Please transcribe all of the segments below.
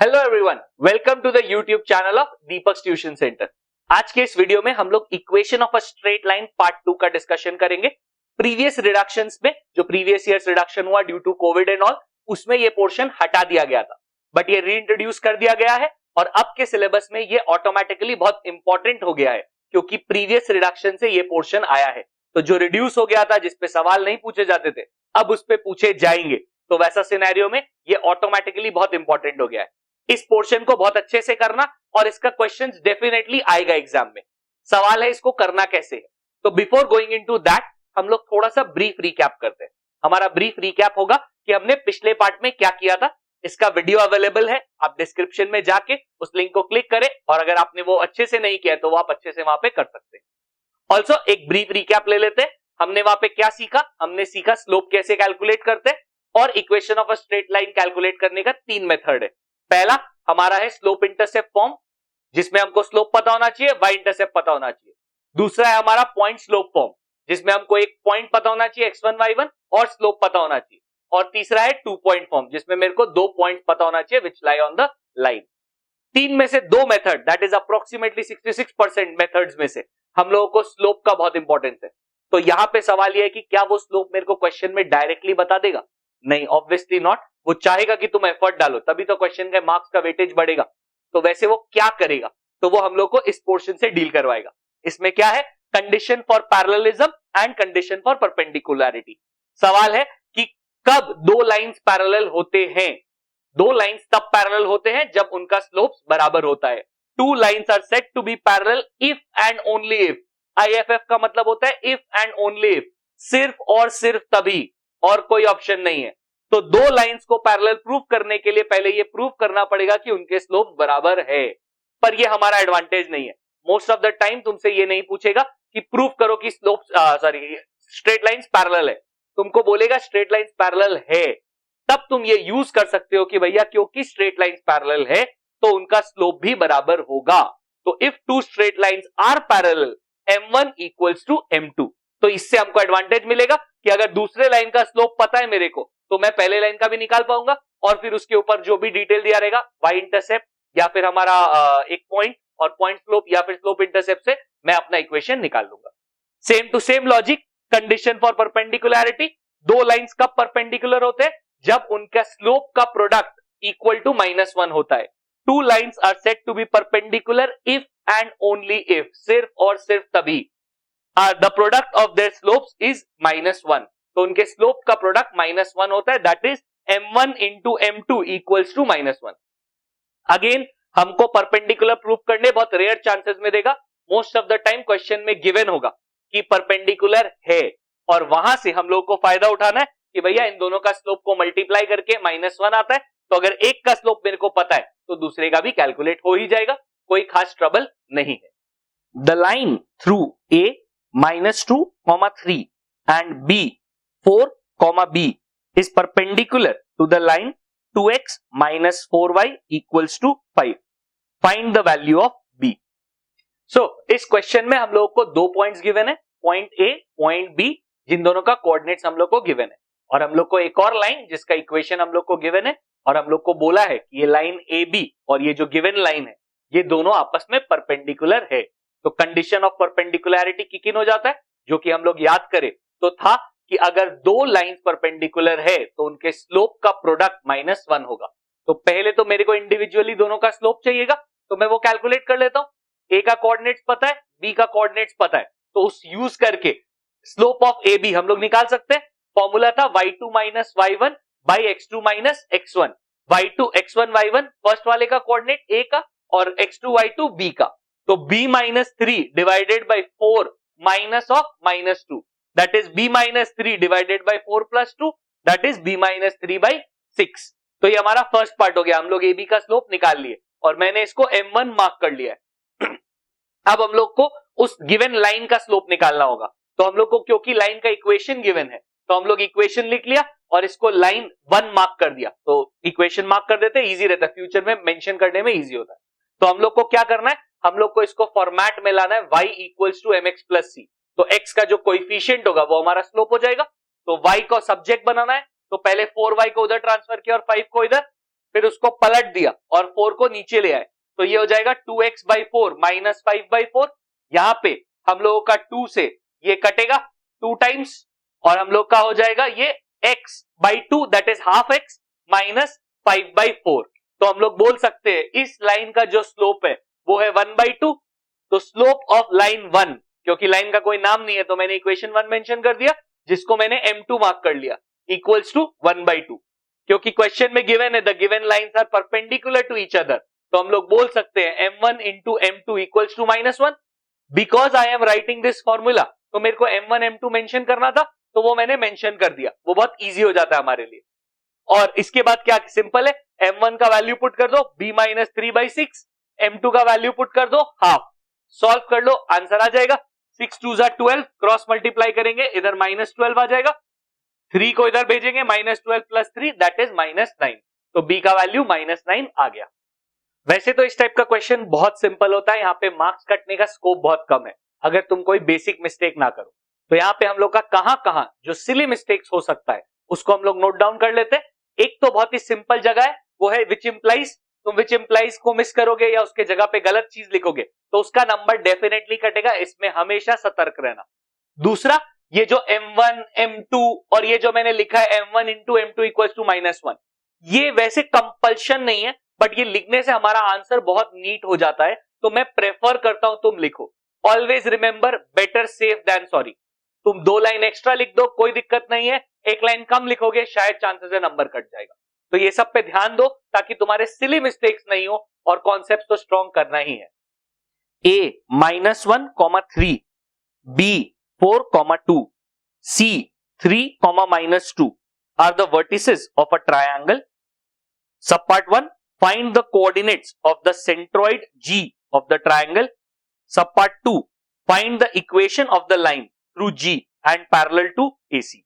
Hello everyone, welcome to the YouTube channel of Deepak tuition centre. आज के इस video में हम लोग equation of a straight line part 2 का डिस्कशन करेंगे। प्रीवियस रिडक्शंस में जो प्रीवियस ईयर्स रिडक्शन हुआ due to COVID and all, उसमें ये पोर्शन हटा दिया गया था, बट ये रीइंट्रोड्यूस कर दिया गया है और अब के सिलेबस में ये ऑटोमेटिकली बहुत इंपॉर्टेंट हो गया है क्योंकि प्रीवियस रिडक्शन से ये पोर्शन आया है। तो जो रिड्यूस हो गया था, जिसपे सवाल नहीं पूछे जाते थे, अब उस पे पूछे जाएंगे। तो वैसा सिनेरियो में ये ऑटोमेटिकली बहुत इंपॉर्टेंट हो गया है। इस पोर्शन को बहुत अच्छे से करना और इसका क्वेश्चंस डेफिनेटली आएगा एग्जाम में। सवाल है इसको करना कैसे है। तो बिफोर गोइंग इनटू दैट हम लोग थोड़ा सा ब्रीफ रिकैप करते हैं। हमारा ब्रीफ रिकैप होगा कि हमने पिछले पार्ट में क्या किया था। इसका वीडियो अवेलेबल है, आप डिस्क्रिप्शन में जाके उस लिंक को क्लिक करें और अगर आपने वो अच्छे से नहीं किया तो वो आप अच्छे से वहां पे कर सकते हैं। ऑल्सो एक ब्रीफ रिकैप ले लेते हैं। हमने वहां पे क्या सीखा? हमने सीखा स्लोप कैसे कैलकुलेट करते हैं और equation of a straight line calculate करने का 3 मेथड है। पहला हमारा है स्लोप इंटरसेप्ट फॉर्म, जिसमें हमको स्लोप पता होना चाहिए, वाई इंटरसेप्ट पता होना चाहिए। दूसरा है हमारा पॉइंट स्लोप फॉर्म, जिसमें हमको एक पॉइंट पता होना चाहिए x1 y1 और स्लोप पता होना चाहिए। और तीसरा है 2 पॉइंट फॉर्म, जिसमें मेरे को 2 पॉइंट पता होना चाहिए विच लाई ऑन द लाइन। 3 में से 2 method, that is approximately 66% methods में से हम लोगों को स्लोप का बहुत इंपॉर्टेंस है। तो यहां पे सवाल यह है कि क्या वो स्लोप मेरे को क्वेश्चन में डायरेक्टली बता देगा? नहीं, ऑब्वियसली नॉट। वो चाहेगा कि तुम एफर्ट डालो, तभी तो क्वेश्चन के मार्क्स का वेटेज बढ़ेगा। तो वैसे वो क्या करेगा? तो वो हम लोग को इस पोर्शन से डील करवाएगा। इसमें क्या है? Condition for parallelism and condition for perpendicularity. सवाल है कि कब 2 लाइंस पैरेलल होते हैं? 2 लाइंस तब पैरेलल होते हैं जब उनका स्लोप्स बराबर होता है। 2 lines are said to be parallel if and only if. IFF का मतलब होता है इफ एंड ओनली इफ, सिर्फ और सिर्फ तभी, और कोई ऑप्शन नहीं है। तो 2 लाइंस को पैरेलल प्रूव करने के लिए पहले ये प्रूव करना पड़ेगा कि उनके स्लोप बराबर है। पर ये हमारा एडवांटेज नहीं है। मोस्ट ऑफ द टाइम तुमसे ये नहीं पूछेगा कि प्रूव करो कि स्लोप स्ट्रेट लाइंस पैरेलल है। तुमको बोलेगा स्ट्रेट लाइंस पैरेलल है, तब तुम ये यूज कर सकते हो कि भैया क्योंकि स्ट्रेट लाइंस पैरेलल है तो उनका स्लोप भी बराबर होगा। तो if 2 straight lines are parallel m1 equals to m2, तो इससे हमको एडवांटेज मिलेगा कि अगर दूसरे लाइन का स्लोप पता है मेरे को तो मैं पहले लाइन का भी निकाल पाऊंगा और फिर उसके ऊपर जो भी डिटेल दिया रहेगा, वाई इंटरसेप्ट या फिर हमारा एक पॉइंट और पॉइंट स्लोप या फिर स्लोप इंटरसेप्ट से मैं अपना इक्वेशन निकाल लूंगा। Same to same logic, condition for perpendicularity. 2 lines कब परपेंडिकुलर होते हैं? जब उनका स्लोप का प्रोडक्ट इक्वल टू -1 होता है। 2 lines are said to be perpendicular if and only if, सिर्फ और सिर्फ तभी the product of their slopes is -1। तो उनके स्लोप का प्रोडक्ट -1 होता है, that is m1 into m2 equals to -1। Again हमको परपेंडिकुलर प्रूफ करने बहुत रेयर चांसेस में देगा। Most of the time question में गिवन होगा कि परपेंडिकुलर है और वहां से हम लोग को फायदा उठाना है कि भैया इन दोनों का स्लोप को मल्टीप्लाई करके -1 आता है, तो अगर एक का स्लोप मेरे को पता है तो दूसरे का भी कैलकुलेट हो ही जाएगा, कोई खास ट्रबल नहीं है। The line through a -2, 3 and b 4, b is perpendicular to the line 2x minus 4y equals to 5. Find the value of b. So इस क्वेश्चन में हम लोगों को 2 पॉइंट्स गिवन है, पॉइंट a, पॉइंट b, जिन दोनों का कोऑर्डिनेट्स हम लोग को गिवन है और हम लोग को एक और लाइन जिसका इक्वेशन हम लोग को गिवन है और हम लोग को बोला है कि ये लाइन AB और ये जो गिवन लाइन है ये दोनों आपस में परपेंडिकुलर है। तो condition of perpendicularity kick in हो जाता है, जो कि हम लोग याद करें तो था कि अगर 2 लाइंस परपेंडिकुलर है तो उनके स्लोप का प्रोडक्ट -1 होगा। तो पहले तो मेरे को इंडिविजुअली दोनों का स्लोप चाहिएगा, तो मैं वो कैलकुलेट कर लेता हूं। ए का कोऑर्डिनेट्स पता है, बी का कोऑर्डिनेट्स पता है, तो उस यूज करके स्लोप ऑफ ए बी हम लोग निकाल सकते हैं। फॉर्मूला था y2 minus y1 by x2 minus x1। y2 x1 y1 first वाले का कोऑर्डिनेट ए का और x2 y2 b का। तो b minus 3 divided by 4 minus of -2, that is b minus 3 divided by 4 plus 2, that is b minus 3 by 6। तो ये हमारा first part हो गया, हम लोग ab का स्लोप निकाल लिए और मैंने इसको m1 मार्क कर लिया है। अब हम लोग को उस गिवन लाइन का स्लोप निकालना होगा। तो हम लोग को क्योंकि लाइन का इक्वेशन गिवन है तो हम लोग इक्वेशन लिख लिया और इसको लाइन 1 मार्क कर दिया। तो इक्वेशन मार्क कर देते, इजी रहता है, फ्यूचर में मेंशन करने में इजी होता है। तो हम लोग को क्या करना है? हम लोग को इसको फॉर्मेट में लाना है y equals to mx plus c। तो x का जो कोएफिशिएंट होगा वो हमारा स्लोप हो जाएगा। तो y को सब्जेक्ट बनाना है, तो पहले 4y को उधर ट्रांसफर किया और 5 को इधर, फिर उसको पलट दिया और 4 को नीचे ले आए, तो ये हो जाएगा 2x/4 माइनस 5/4। यहां पे हम लोगों का 2 से ये कटेगा 2 टाइम्स और हम लोग का हो जाएगा ये x/2 that is half x minus 5/4। तो हम लोग बोल सकते हैं इस लाइन का जो स्लोप है वो है 1/2। तो स्लोप ऑफ लाइन 1, क्योंकि लाइन का कोई नाम नहीं है तो मैंने इक्वेशन 1 मेंशन कर दिया, जिसको मैंने m2 मार्क कर लिया, इक्वल्स टू 1/2। क्योंकि क्वेश्चन में गिवन है the given lines are perpendicular to each other, तो हम लोग बोल सकते हैं m1 into m2 equals to -1। Because I am writing this formula, तो मेरे को m1 m2 मेंशन करना था, तो वो मैंने मेंशन कर दिया, वो बहुत इजी हो जाता है हमारे लिए। और इसके बाद क्या सिंपल है, m1 का वैल्यू पुट कर दो b-3/6, m2 का वैल्यू पुट कर दो हाफ, सॉल्व कर लो, आंसर आ जाएगा 6 2 12, क्रॉस मल्टीप्लाई करेंगे इधर -12 आ जाएगा, 3 को इधर भेजेंगे -12 प्लस 3 दैट इज -9। तो b का वैल्यू -9 आ गया। वैसे तो इस टाइप का क्वेश्चन बहुत सिंपल होता है, यहाँ पे मार्क्स कटने का स्कोप बहुत कम है अगर तुम कोई बेसिक मिस्टेक ना करो। तो यहाँ पे हम लोग का कहां जो सिली मिस्टेक्स हो सकता है उसको हम लोग नोट डाउन कर लेते हैं। एक तो बहुत ही सिंपल जगह है, वो है विच इंप्लाइज। तुम विच इंप्लाइज को मिस करोगे या उसके जगह पे गलत चीज लिखोगे तो उसका नंबर डेफिनेटली कटेगा, इसमें हमेशा सतर्क रहना। दूसरा, ये जो m1 m2 और ये जो मैंने लिखा है m1 into m2 equals to -1, ये वैसे कंपल्शन नहीं है, बट ये लिखने से हमारा आंसर बहुत नीट हो जाता है, तो मैं प्रेफर करता हूं तुम लिखो। Always remember better safe than sorry. तुम 2 लाइन एक्स्ट्रा लिख दो, कोई दिक्कत नहीं है, 1 लाइन कम लिखोगे शायद चांसेस है नंबर कट जाएगा। तो ये सब पे ध्यान दो ताकि तुम्हारे सिली मिस्टेक्स नहीं हो, और कॉन्सेप्ट तो स्ट्रॉन्ग करना ही है। a -1, 3, b 4, 2, c 3, -2 are the vertices of a triangle. Subpart 1, find the coordinates of the centroid G of the triangle. Subpart 2, find the equation of the line through G and parallel to AC.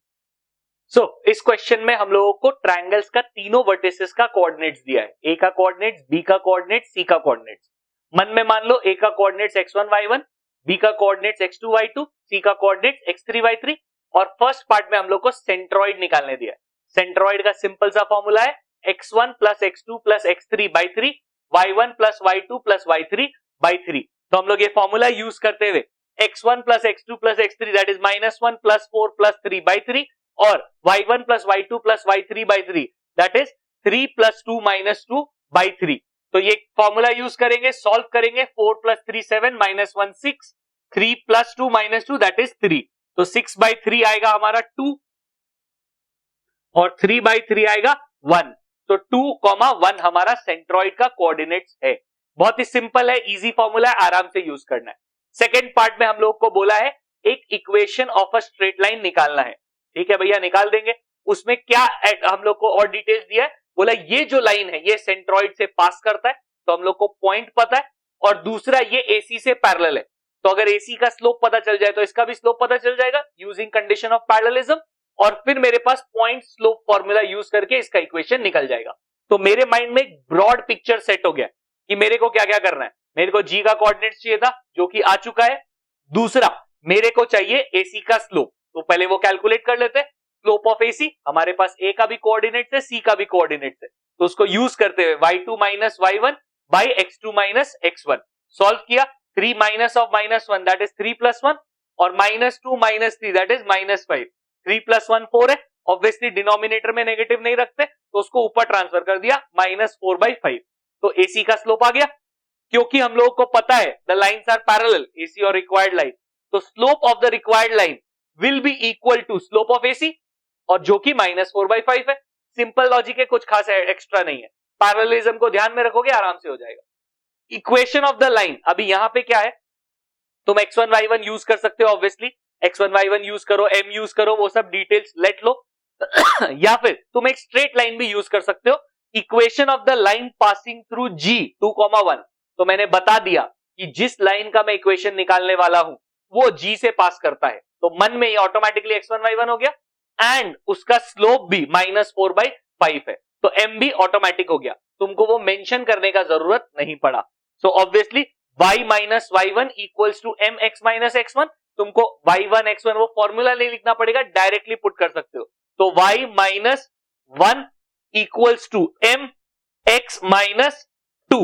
So, इस question में हम लोगों को triangles का तीनों vertices का coordinates दिया है, ए का कोऑर्डिनेट्स, बी का कोऑर्डिनेट्स, सी का कोऑर्डिनेट्स। मन में मान लो ए का कोऑर्डिनेट्स x1 y1, बी का कोऑर्डिनेट्स x2 y2, सी का कोऑर्डिनेट्स x3 y3, और फर्स्ट पार्ट में हम लोग को सेंट्रॉइड निकालने दिया है। सेंट्रॉइड का सिंपल सा फॉर्मूला है x1 plus x2 plus x3 by 3, y1 plus y2 plus y3 by 3। तो हम लोग ये फॉर्मूला यूज करते हुए x1 plus x2 plus x3 that is -1 plus 4 plus 3 by 3, और y1 plus y2 plus y3 by 3 that is 3 plus 2 minus 2 by 3। तो ये formula use करेंगे, सॉल्व करेंगे, 4 plus 3 7 minus 1 6, 3 plus 2 minus 2 that is 3। तो 6 by 3 आएगा हमारा 2 और 3 by 3 आएगा 1। तो 2, 1 हमारा सेंट्रॉइड का कोऑर्डिनेट्स है। बहुत ही सिंपल है, इजी फॉर्मूला है, आराम से यूज करना है। सेकेंड पार्ट में हम लोग को बोला है एक equation of a straight line निकालना है। ठीक है भैया, निकाल देंगे। उसमें क्या हम लोग को और डिटेल्स दिया है, बोला ये जो लाइन है ये सेंट्रॉइड से पास करता है, तो हम लोग को पॉइंट पता है, और दूसरा ये AC से पैरेलल है, तो अगर AC का स्लोप पता चल जाए तो इसका भी स्लोप पता चल जाएगा यूजिंग कंडीशन ऑफ पैरेललिज्म, और फिर मेरे पास पॉइंट स्लोप फॉर्मूला यूज करके इसका इक्वेशन निकल जाएगा। तो मेरे माइंड में एक ब्रॉड पिक्चर सेट हो गया कि मेरे को क्या क्या करना है। मेरे को G का कोऑर्डिनेट्स चाहिए था जो कि आ चुका है। दूसरा मेरे को चाहिए AC का स्लोप, तो पहले वो कैलकुलेट कर लेते हैं। स्लोप ऑफ AC हमारे पास A का भी कोऑर्डिनेट्स है, C का भी कोऑर्डिनेट्स है, तो उसको यूज करते हुए y2 minus y1 by x2 minus x1 solve किया। 3 minus of -1 that is 3 plus 1, और -2 माइनस 3 दैट इज -5। 3 प्लस 1 4 है, ऑब्वियसली डिनोमिनेटर में नेगेटिव नहीं रखते तो उसको ऊपर ट्रांसफर कर दिया, -4/5। तो AC का स्लोप आ गया। क्योंकि हम लोगों को पता है the lines are parallel, AC और रिक्वायर्ड लाइन, तो slope of the required line will be equal to slope of AC, और जो कि -4/5 है। सिंपल लॉजिक है, कुछ खास एक्स्ट्रा नहीं है। पैरेललिज्म को ध्यान में रखोगे आराम से हो जाएगा। इक्वेशन ऑफ द लाइन, अभी यहां पे क्या है, तुम x1 y1 यूज कर सकते हो, ऑब्वियसली x1 y1 यूज करो, m यूज करो, वो सब डिटेल्स लेट लो या फिर तुम एक स्ट्रेट लाइन भी यूज कर सकते हो। Equation of the line passing through G 2, 1, तो मैंने बता दिया कि जिस लाइन का मैं इक्वेशन निकालने वाला हूं वो G से पास करता है, तो मन में ये ऑटोमेटिकली x1 y1 हो गया, एंड उसका स्लोप भी -4/5 है, तो m भी ऑटोमेटिक हो गया, तुमको वो मेंशन करने का जरूरत नहीं पड़ा। So obviously y minus y1 equals to mx minus x1, तुमको y1 x1 वो फॉर्मूला नहीं लिखना पड़ेगा, डायरेक्टली पुट कर सकते हो। तो y minus 1 equals to m x minus 2,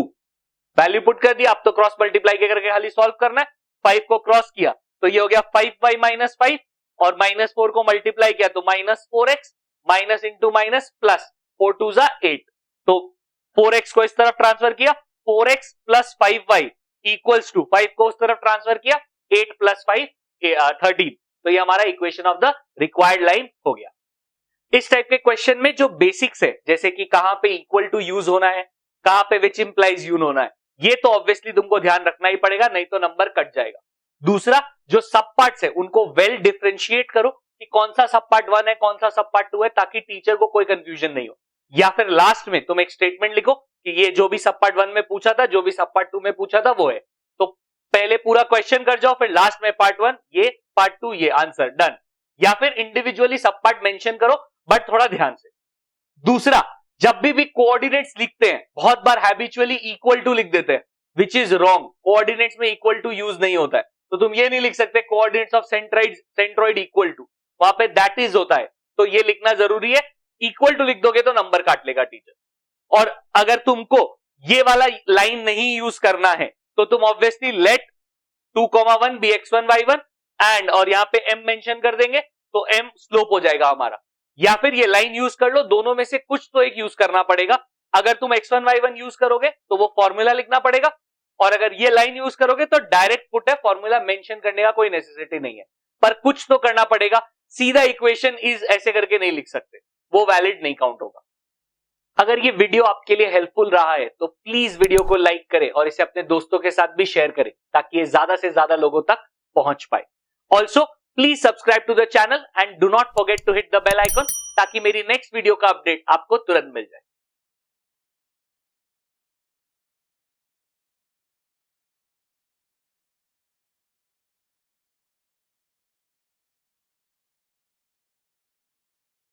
value put कर दिया, अब तो क्रॉस मल्टीप्लाई करके खाली सॉल्व करना है। 5 को क्रॉस किया तो ये हो गया 5y माइनस 5 और माइनस 4 को मल्टीप्लाई किया तो minus 4x, minus into minus plus, 4 2 जा 8, तो 4x को इस तरफ ट्रांसफर किया, 4x plus 5y equals to 5 को उस तरफ ट्रांसफर किया, 8 प्लस 5 13, तो ये हमारा equation of the required line हो गया। इस टाइप के क्वेश्चन में जो बेसिक्स है, जैसे कि कहां पे इक्वल टू यूज होना है, कहां पे विच इंप्लाइज यूज होना है, ये तो ऑब्वियसली तुमको ध्यान रखना ही पड़ेगा, नहीं तो नंबर कट जाएगा। दूसरा, जो सब पार्ट्स है उनको वेल डिफरेंशिएट करो कि कौन सा सब पार्ट 1 है, कौन सा सब पार्ट 2 है, ताकि टीचर को कोई कंफ्यूजन नहीं हो। या फिर लास्ट में तुम एक स्टेटमेंट लिखो कि ये जो भी सब पार्ट 1 में पूछा था, जो भी सब पार्ट 2 में पूछा था वो है। तो पहले पूरा क्वेश्चन कर जाओ, फिर लास्ट में पार्ट 1 ये, पार्ट 2 ये, आंसर डन। या फिर इंडिविजुअली सब पार्ट मेंशन करो, बट थोड़ा ध्यान से। दूसरा, जब भी कोऑर्डिनेट्स लिखते हैं बहुत बार हैबिचुअली इक्वल टू लिख देते हैं, विच इज रॉन्ग। कोऑर्डिनेट्स में इक्वल टू यूज नहीं होता है, तो तुम ये नहीं लिख सकते coordinates of centroid equal to, वहां पे दैट इज होता है, तो ये लिखना जरूरी है। इक्वल टू लिख दोगे तो नंबर काट लेगा टीचर। और अगर तुमको ये वाला लाइन नहीं यूज करना है तो तुम obviously late 2,1 B x1 y1 and, और यहां पे m मेंशन कर देंगे तो m स्लोप हो जाएगा हमारा। या फिर ये लाइन यूज कर लो, दोनों में से कुछ तो एक यूज करना पड़ेगा। अगर तुम x1 y1 यूज करोगे तो वो फॉर्मूला लिखना पड़ेगा, और अगर ये लाइन यूज करोगे तो डायरेक्ट पुट है, फॉर्मूला मेंशन करने का कोई नेसेसिटी नहीं है, पर कुछ तो करना पड़ेगा। सीधा इक्वेशन इज ऐसे करके नहीं लिख सकते, वो वैलिड नहीं काउंट होगा। अगर ये वीडियो आपके लिए हेल्पफुल रहा है तो प्लीज वीडियो को लाइक करें और इसे अपने दोस्तों के साथ भी शेयर करें, ताकि ये ज्यादा से ज्यादा लोगों तक पहुंच पाए। Also please subscribe to the channel and do not forget to hit the bell icon, ताकि मेरी नेक्स्ट वीडियो का अपडेट आपको तुरंत मिल जाए।